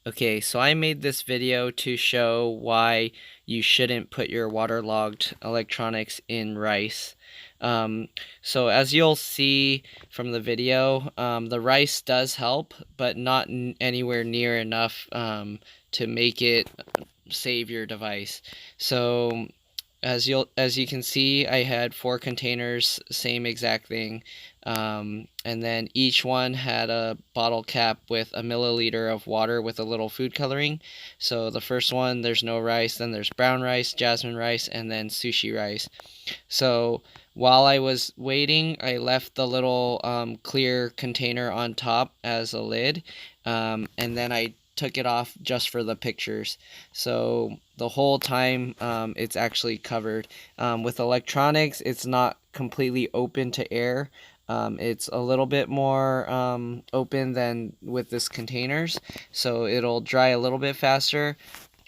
Okay, so I made this video to show why you shouldn't put your waterlogged electronics in rice. Um, so as you'll see from the video, the rice does help, but not anywhere near enough to make it save your device. So as you can see, I had 4 containers, same exact thing, and then each one had a bottle cap with a milliliter of water with a little food coloring. So the first one, there's no rice, then there's brown rice, jasmine rice, and then sushi rice. So while I was waiting, I left the little clear container on top as a lid, and then I took it off just for the pictures. So the whole time it's actually covered. With electronics, it's not completely open to air. It's a little bit more open than with this containers, so it'll dry a little bit faster.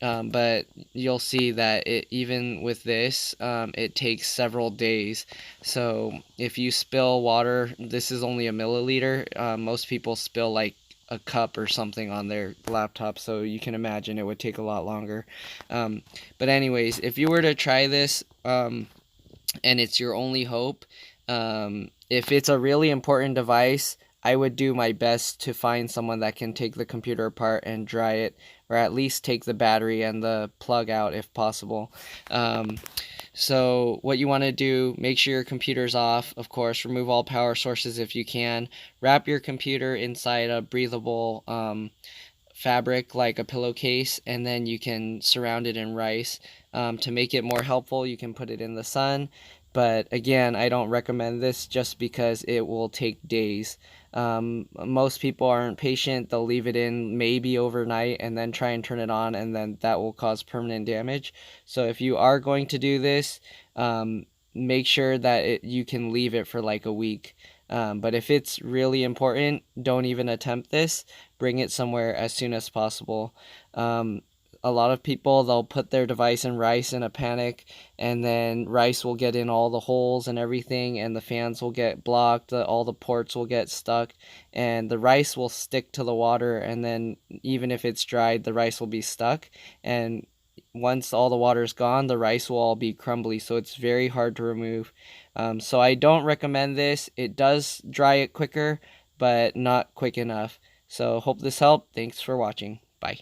But you'll see that even with this, it takes several days. So if you spill water, this is only a milliliter. Most people spill like a cup or something on their laptop, so you can imagine it would take a lot longer. But anyways, if you were to try this, and it's your only hope, if it's a really important device, I would do my best to find someone that can take the computer apart and dry it, or at least take the battery and the plug out if possible. So what you want to do, make sure your computer's off, of course, remove all power sources if you can, wrap your computer inside a breathable fabric like a pillowcase, and then you can surround it in rice. To make it more helpful, you can put it in the sun, but again, I don't recommend this just because it will take days. Most people aren't patient. They'll leave it in maybe overnight and then try and turn it on, and then that will cause permanent damage. So if you are going to do this, make sure that you can leave it for like a week. But if it's really important, don't even attempt this. Bring it somewhere as soon as possible. A lot of people, they'll put their device in rice in a panic, and then rice will get in all the holes and everything, and the fans will get blocked, all the ports will get stuck, and the rice will stick to the water, and then even if it's dried, the rice will be stuck, and once all the water is gone, the rice will all be crumbly, so it's very hard to remove. So I don't recommend this. It does dry it quicker, but not quick enough. So hope this helped. Thanks for watching. Bye.